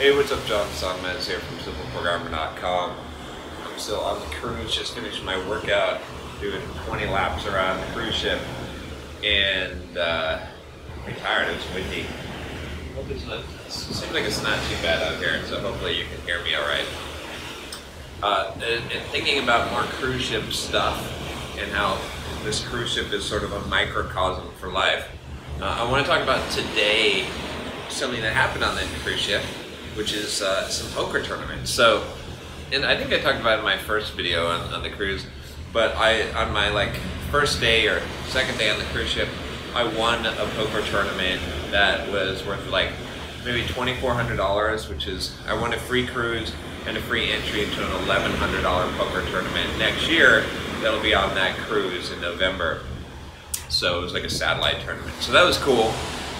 Hey, what's up, John Sonmez here from SimpleProgrammer.com. I'm still on the cruise, just finished my workout, doing 20 laps around the cruise ship, and I'm pretty tired. It was windy. It seems like it's not too bad out here, so hopefully you can hear me all right. And thinking about more cruise ship stuff and how this cruise ship is sort of a microcosm for life, I want to talk about today something that happened on the cruise ship, which is some poker tournaments. So, and I think I talked about it in my first video on the cruise, but on my first day or second day on the cruise ship, I won a poker tournament that was worth maybe $2,400, which is, I won a free cruise and a free entry into an $1,100 poker tournament next year that'll be on that cruise in November. So it was like a satellite tournament. So that was cool.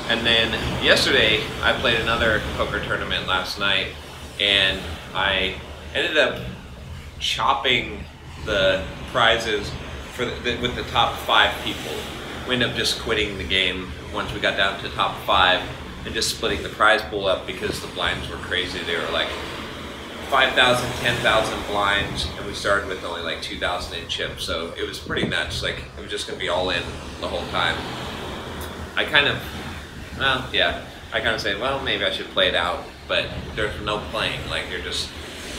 And then yesterday, I played another poker tournament last night, and I ended up chopping the prizes for with the top 5 people. We ended up just quitting the game once we got down to the top 5 and just splitting the prize pool up because the blinds were crazy. They were like 5,000, 10,000 blinds, and we started with only 2,000 in chips. So it was pretty nuts. It was just gonna be all in the whole time. I kind of say, well, maybe I should play it out, but there's no playing. You're just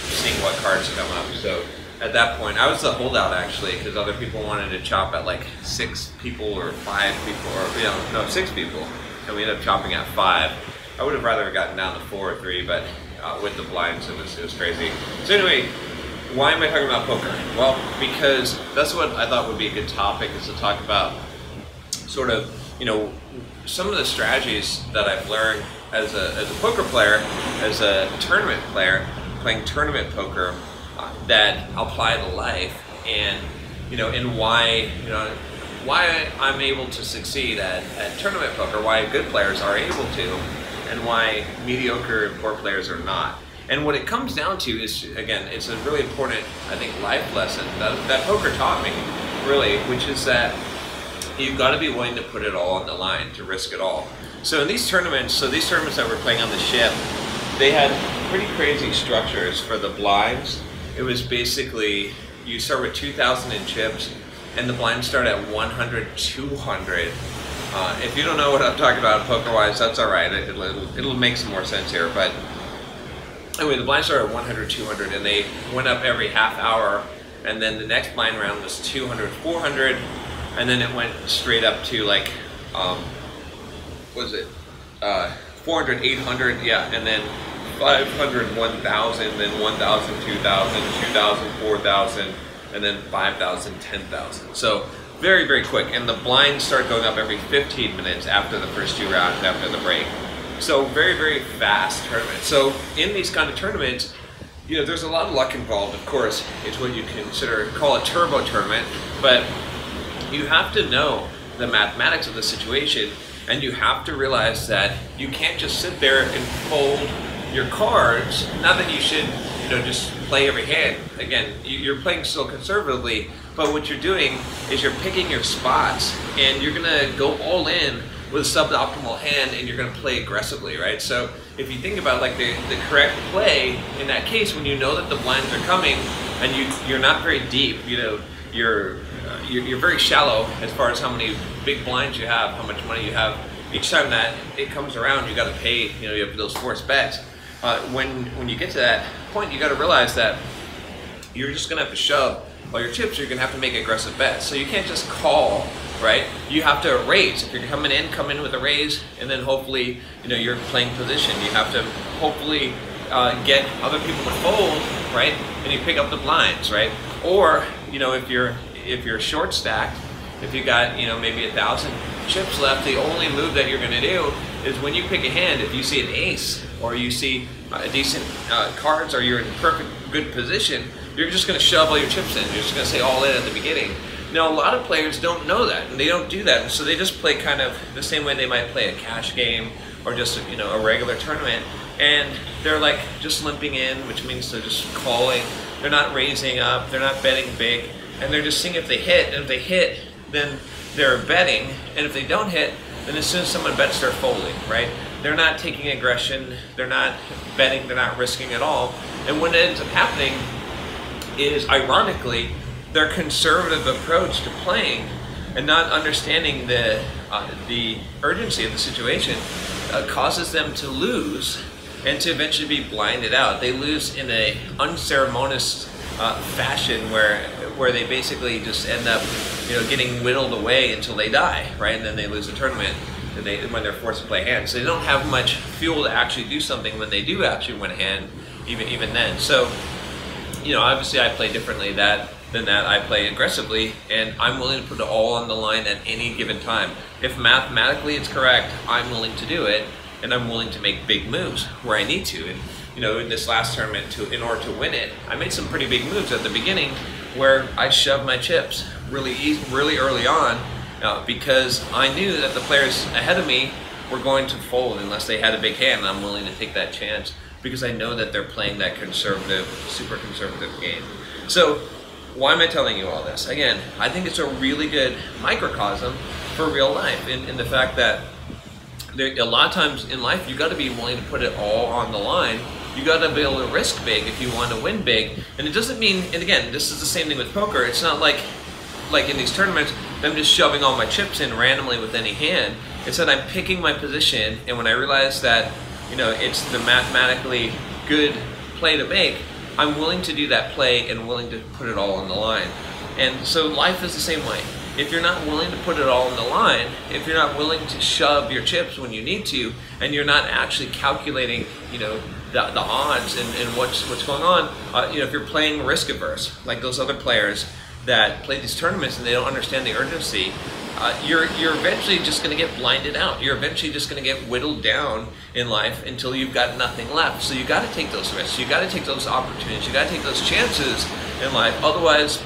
seeing what cards come up. So at that point, I was the holdout actually, because other people wanted to chop at 6 people or 5 people, or no, 6 people, and we ended up chopping at 5. I would have rather gotten down to 4 or 3, but with the blinds, it was crazy. So anyway, why am I talking about poker? Well, because that's what I thought would be a good topic, is to talk about sort of, some of the strategies that I've learned as a poker player, as a tournament player, playing tournament poker, that apply to life, and and why I'm able to succeed at tournament poker, why good players are able to, and why mediocre and poor players are not. And what it comes down to is, again, it's a really important, I think, life lesson that poker taught me, really, which is that you've got to be willing to put it all on the line, to risk it all. So in these tournaments, that we're playing on the ship, they had pretty crazy structures for the blinds. It was basically, you start with 2,000 in chips, and the blinds start at 100, 200. If you don't know what I'm talking about poker-wise, that's all right. It'll make some more sense here. But anyway, the blinds start at 100, 200, and they went up every half hour. And then the next blind round was 200, 400. And then it went straight up to 400, 800, yeah, and then 500, 1,000, then 1,000, 2,000, 2,000, 4,000, and then 5,000, 10,000. So very, very quick. And the blinds start going up every 15 minutes after the first 2 rounds, after the break. So very, very fast tournament. So in these kind of tournaments, there's a lot of luck involved, of course. It's what you call a turbo tournament, but you have to know the mathematics of the situation, and you have to realize that you can't just sit there and fold your cards. Not that you should, just play every hand. Again, you're playing so conservatively, but what you're doing is you're picking your spots, and you're gonna go all in with a suboptimal hand, and you're gonna play aggressively, right? So if you think about the correct play in that case, when you know that the blinds are coming, and you're not very deep, you're very shallow as far as how many big blinds you have, how much money you have. Each time that it comes around, you got to pay. You have those forced bets. When you get to that point, you got to realize that you're just gonna have to shove all your chips. You're gonna have to make aggressive bets. So you can't just call, right? You have to raise. If you're come in with a raise, and then hopefully you're playing position. You have to hopefully get other people to fold, right? And you pick up the blinds, right? Or if you're short stacked, if you got maybe 1,000 chips left, the only move that you're going to do is when you pick a hand, if you see an ace or you see decent cards, or you're in perfect good position, you're just going to shove all your chips in. You're just going to say all in at the beginning. Now, a lot of players don't know that, and they don't do that, and so they just play kind of the same way they might play a cash game or just a regular tournament, and they're just limping in, which means they're just calling. They're not raising up. They're not betting big. And they're just seeing if they hit, and if they hit, then they're betting, and if they don't hit, then as soon as someone bets, they're folding, right? they're not taking aggression, they're not betting, they're not risking at all. And what ends up happening is, ironically, their conservative approach to playing and not understanding the urgency of the situation causes them to lose and to eventually be blinded out. They lose in a unceremonious fashion where they basically just end up, getting whittled away until they die, right? And then they lose the tournament when they're forced to play hands. So they don't have much fuel to actually do something when they do actually win a hand, even then. So, obviously I play differently than that. I play aggressively, and I'm willing to put it all on the line at any given time. If mathematically it's correct, I'm willing to do it, and I'm willing to make big moves where I need to. And in this last tournament, in order to win it, I made some pretty big moves at the beginning where I shoved my chips really early on, because I knew that the players ahead of me were going to fold unless they had a big hand, and I'm willing to take that chance because I know that they're playing that conservative, super conservative game. So why am I telling you all this? Again, I think it's a really good microcosm for real life in the fact that a lot of times in life you got to be willing to put it all on the line. You got to be able to risk big if you want to win big. And it doesn't mean, and again, this is the same thing with poker. It's not like in these tournaments, I'm just shoving all my chips in randomly with any hand. It's that I'm picking my position, and when I realize that, it's the mathematically good play to make, I'm willing to do that play and willing to put it all on the line. And so life is the same way. If you're not willing to put it all on the line, if you're not willing to shove your chips when you need to, and you're not actually calculating, the odds and what's going on, if you're playing risk averse, like those other players that play these tournaments and they don't understand the urgency, you're eventually just going to get blinded out. You're eventually just going to get whittled down in life until you've got nothing left. So you got to take those risks. You got to take those opportunities. You got to take those chances in life. Otherwise,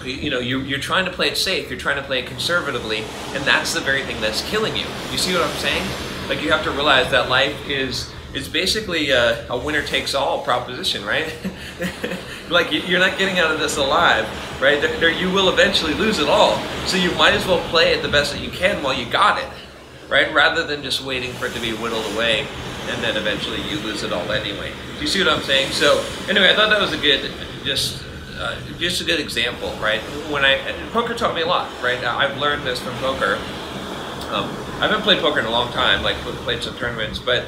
you're trying to play it safe. You're trying to play it conservatively, and that's the very thing that's killing you. You see what I'm saying? Like, you have to realize that life is basically a winner takes all proposition, right? Like, you're not getting out of this alive, right? You will eventually lose it all. So you might as well play it the best that you can while you got it, right? Rather than just waiting for it to be whittled away and then eventually you lose it all anyway. Do you see what I'm saying? So anyway, I thought that was a good, just a good example, right? Poker taught me a lot, right? I've learned this from poker. I haven't played poker in a long time, like played some tournaments, but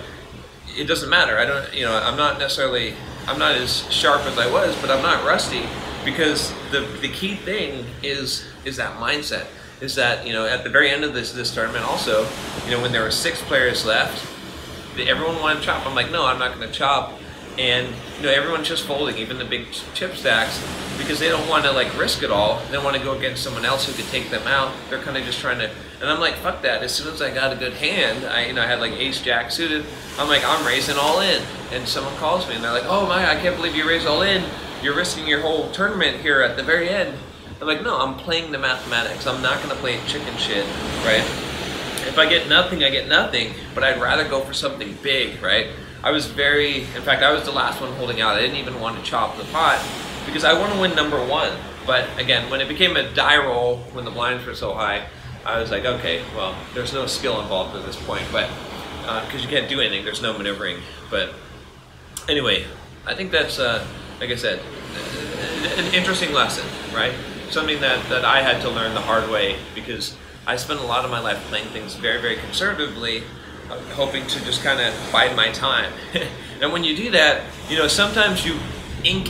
it doesn't matter. I'm not as sharp as I was, but I'm not rusty, because the key thing is that mindset. Is that, at the very end of this tournament also, when there were 6 players left, everyone wanted to chop. I'm like, no, I'm not going to chop. And everyone's just folding, even the big chip stacks, because they don't want to risk it all. They don't want to go against someone else who could take them out. They're kind of just trying to, and I'm like, fuck that. As soon as I got a good hand, I had like ace jack suited. I'm like, I'm raising all in. And someone calls me and they're like, oh my, I can't believe you raised all in. You're risking your whole tournament here at the very end. I'm like, no, I'm playing the mathematics. I'm not going to play chicken shit, right? If I get nothing, I get nothing. But I'd rather go for something big, right? in fact, I was the last one holding out. I didn't even want to chop the pot because I want to win number 1. But again, when it became a die roll, when the blinds were so high, I was like, okay, well, there's no skill involved at this point, but because you can't do anything, there's no maneuvering. But anyway, I think that's, like I said, an interesting lesson, right? Something that I had to learn the hard way, because I spent a lot of my life playing things very, very conservatively, hoping to just kind of bide my time. And when you do that, sometimes you ink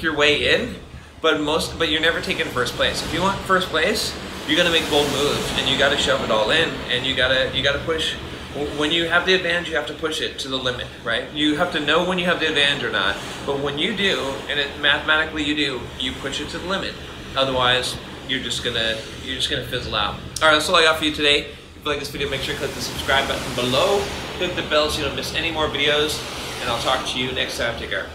your way in, but you're never taking first place. If you want first place, you got to make bold moves, and you got to shove it all in, and you got to push. When you have the advantage, you have to push it to the limit, right? You have to know when you have the advantage or not. But when you do, and mathematically you do, you push it to the limit. Otherwise, you're just gonna fizzle out. All right, that's all I got for you today. If you like this video, make sure to click the subscribe button below. Click the bell so you don't miss any more videos. And I'll talk to you next time. Take care.